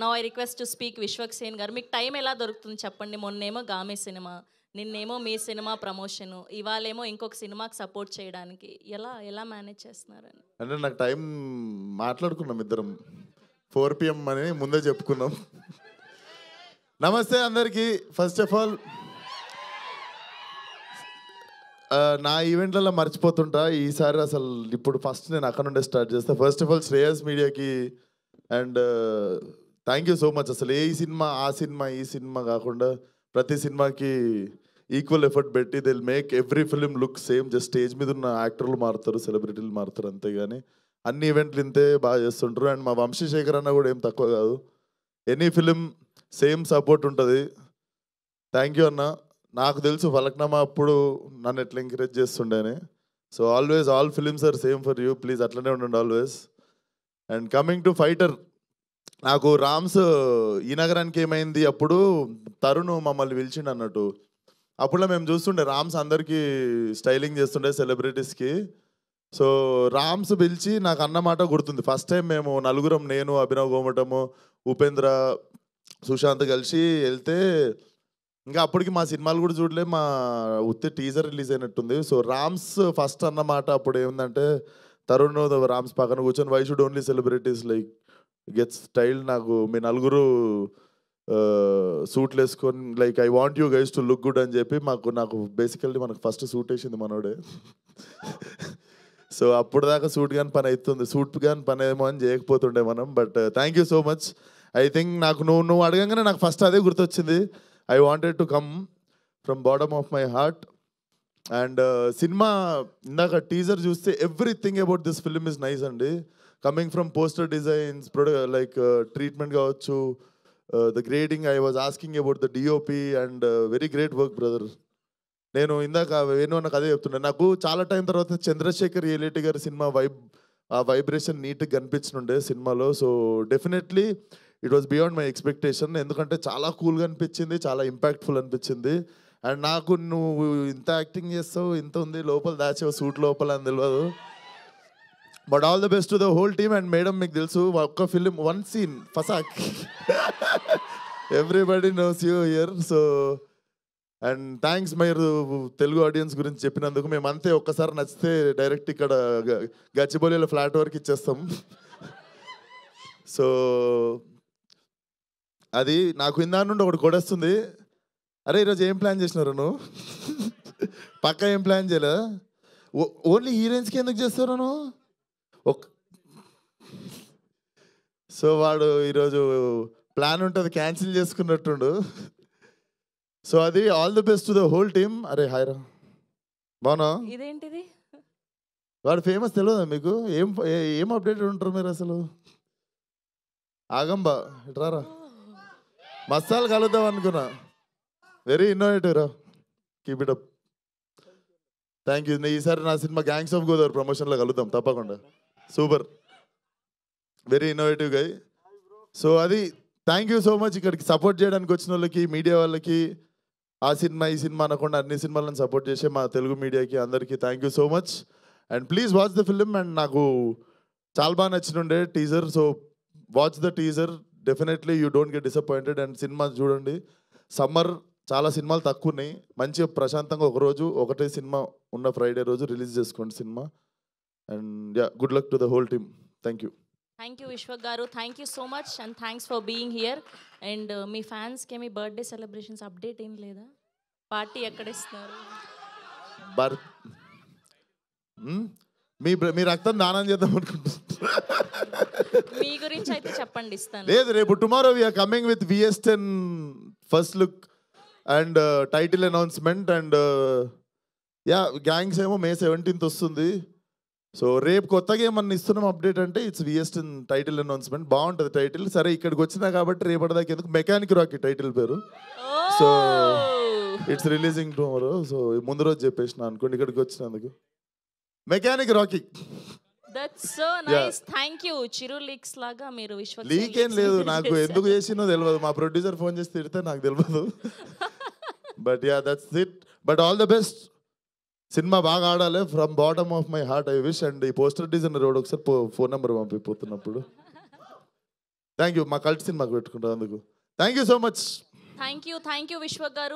Now I request to speak Vishwaksen గారు. మీకు time ఎలా దొరుకుతుంది చెప్పండి? మొన్నేమో గామి సినిమా, నిన్నేమో మీ సినిమా ప్రమోషను, ఇవాళేమో ఇంకొక సినిమాకి సపోర్ట్ చేయడానికి ఎలా ఎలా మేనేజ్ చేస్తున్నారని? అంటే నాకు టైం మాట్లాడుకున్నాం ఇద్దరం 4 PM అని ముందే చెప్పుకున్నాం. నమస్తే అందరికీ. ఫస్ట్ ఆఫ్ ఆల్ నా ఈవెంట్లలో మర్చిపోతుంటా, ఈసారి అసలు ఇప్పుడు ఫస్ట్ నేను అక్కడ నుండే స్టార్ట్ చేస్తాను. ఫస్ట్ ఆఫ్ ఆల్ శ్రేయస్ మీడియాకి and thank you so much. అసలు ఏ సినిమా ఆ సినిమా ఈ సినిమా కాకుండా ప్రతి సినిమాకి ఈక్వల్ ఎఫర్ట్ పెట్టి they will make every film look same. Just stage మీద ఉన్న యాక్టర్లు మారుతారు, సెలబ్రిటీలు మారుతారు, అంతేగాని అన్ని ఈవెంట్లు ఇంతే బాగా చేస్తుంటారు. అండ్ మా వంశీశేఖర్ అన్న కూడా ఏం తక్కువ కాదు. ఎనీ ఫిలిం సేమ్ సపోర్ట్ ఉంటుంది. థ్యాంక్ యూ అన్న. నాకు తెలుసు ఫలక్నామా అప్పుడు నన్ను ఎట్లా ఎంకరేజ్ చేస్తుండేని. So always all films are same for you. Please అట్లనే ఉండండి always. And coming to fighter, నాకు రామ్స్ ఈ నగరానికి ఏమైంది అప్పుడు తరుణ్ మమ్మల్ని పిలిచిండు అన్నట్టు. అప్పుడు మేము చూస్తుండే రామ్స్ అందరికీ స్టైలింగ్ చేస్తుండే సెలబ్రిటీస్కి. సో రామ్స్ పిలిచి నాకు అన్నమాట గుర్తుంది. ఫస్ట్ టైం మేము నలుగురం, నేను, అభినవ్ గోమటము, ఉపేంద్ర, సుశాంత్ కలిసి వెళ్తే ఇంకా అప్పటికి మా సినిమాలు కూడా చూడలే, మా ఉత్తే టీజర్ రిలీజ్ అయినట్టుంది. సో రామ్స్ ఫస్ట్ అన్నమాట అప్పుడు ఏముందంటే, తరుణ్ రామ్స్ పక్కన కూర్చొని why should only celebrities like get style, నాకు మీ నలుగురు సూట్లు వేసుకొని like I want you guys to look good అని చెప్పి నాకు బేసికల్లీ మనకు ఫస్ట్ సూట్ వేసింది మనోడే. సో అప్పుడు దాకా సూట్ కానీ పని అవుతుంది, సూట్ కానీ పని ఏమో అని చేయకపోతుండే మనం. But thank you so much. I think నాకు నువ్వు అడగంగానే నాకు ఫస్ట్ అదే గుర్తొచ్చింది. I wanted to come from bottom of my heart. And cinema ఇందాక టీజర్ చూస్తే everything about this film is nice అండి. Coming from poster designs, like treatment కావచ్చు, the grading, I was asking about the DOP and very great work brother. నేను ఇందాక వేణు నాకు అదే చెప్తున్నాను. నాకు చాలా టైం తర్వాత చంద్రశేఖర్ ఏలేటి గారి సినిమా ఆ వైబ్రేషన్ నీట్గా కనిపించనుండే సినిమాలో. So definitely it was beyond my expectation. ఎందుకంటే చాలా కూల్గా అనిపించింది, చాలా ఇంపాక్ట్ఫుల్ అనిపించింది. అండ్ నాకు నువ్వు ఇంత యాక్టింగ్ చేస్తావు, ఇంత ఉంది లోపల దాచావు సూట్ లోపల అని తెలియదు. But all the best to the whole team. And madam మీకు తెలుసు ఒక్క ఫిలిం వన్ సీన్ ఫసాక్ everybody knows you here. So and thanks మీరు తెలుగు ఆడియన్స్ గురించి చెప్పినందుకు. మేము అంతే, ఒక్కసారి నచ్చితే డైరెక్ట్ ఇక్కడ గచ్చిబౌలిలో ఫ్లాట్ వరకు ఇచ్చేస్తాం. సో అది నాకు ఇందా నుండి ఒకటి కొడేస్తుంది. అరే ఈరోజు ఏం ప్లాన్ చేసినారు నువ్వు? పక్క ఏం ప్లాన్ చేయలే? ఓన్లీ హీరోయిన్స్కి ఎందుకు చేస్తారు నువ్వు? సో వాడు ఈరోజు ప్లాన్ ఉంటుంది క్యాన్సిల్ చేసుకున్నట్టుండు. సో అది all the best to the whole team. అరే హాయ్రా, బాగున్నా? ఇదేంటిది? వాడు ఫేమస్ తెలియదా మీకు? ఏం అప్డేటెడ్ ఉంటారు మీరు అసలు? ఆగంబా ఇట్రారా, మసాలు కలుద్దాం అనుకున్నా. వెరీ ఇన్నోవేటివ్ రా, keep it up. Thank you. ఈసారి నా సినిమా గ్యాంగ్స్ ఆఫ్ గోదావరి ప్రమోషన్లో కలుద్దాం తప్పకుండా. సూపర్, వెరీ ఇన్నోవేటివ్ గై. సో అది థ్యాంక్ యూ సో మచ్. ఇక్కడికి సపోర్ట్ చేయడానికి వచ్చిన వాళ్ళకి, మీడియా వాళ్ళకి, ఆ సినిమా ఈ సినిమా అనకుండా అన్ని సినిమాలను సపోర్ట్ చేసే మా తెలుగు మీడియాకి అందరికీ thank you so much. And please watch the film. And నాకు చాలా బాగా నచ్చినుండే teaser. So watch the teaser, definitely you don't get disappointed. And cinema చూడండి. సమ్మర్ చాలా సినిమాలు తక్కువ ఉన్నాయి, మంచిగా ప్రశాంతంగా ఒకరోజు ఒకటే సినిమా ఉన్న ఫ్రైడే రోజు రిలీజ్ చేసుకోండి సినిమా. And yeah, good luck to the whole team. Thank you. Thank you Vishwak గారు, thank you so much and thanks for being here. And మీ ఫ్యాన్స్కి మీ బర్త్డే సెలబ్రేషన్స్ అప్డేట్ ఏం లేదా? పార్టీ ఎక్కడ ఇస్తున్నారు? మీ రక్తం దానం చేద్దాం అనుకుంటున్నాను. మీ గురించి అయితే చెప్పండి, ఇస్తాను. లేదు, రేపు tomorrow we're coming with VS10 first look and title announcement. And yeah, gangs ఏమో May 17th వస్తుంది. సో రేపు కొత్తగా ఏమన్నా ఇస్తున్నాం అప్డేట్ అంటే ఇట్స్ VS10 టైటిల్ అనౌన్స్మెంట్. బాగుంటుంది టైటిల్. సరే ఇక్కడికి వచ్చినా కాబట్టి రేపటిదాకా ఎందుకు, మెకానిక్ రాకీ టైటిల్ పేరు. So it's releasing tomorrow. So ముందు రోజు చెప్పేసిన అనుకోండి ఇక్కడికి వచ్చినందుకు. Mechanic Rocky. That's so nice. Thank you. Chiru leaks లాగా మీరు విశ్వక్ లీక్ ఏం లేదు, నాకు ఎందుకు చేసినో తెలియదు. మా ప్రొడ్యూసర్ ఫోన్ చేసి తిడితే నాకు తెలియదు. But yeah, that's it. But all the best. Cinema బాగా ఆడాలి from bottom of my heart I wish. And ఈ పోస్టర్ డిజైనర్ రోడ్ ఒకసారి ఫోన్ నెంబర్ పంపిపోతున్నప్పుడు థ్యాంక్ యూ మా కల్ట్ సినిమాకి పెట్టుకుంటాం అందుకు thank you so much. Thank you Vishwak గారు.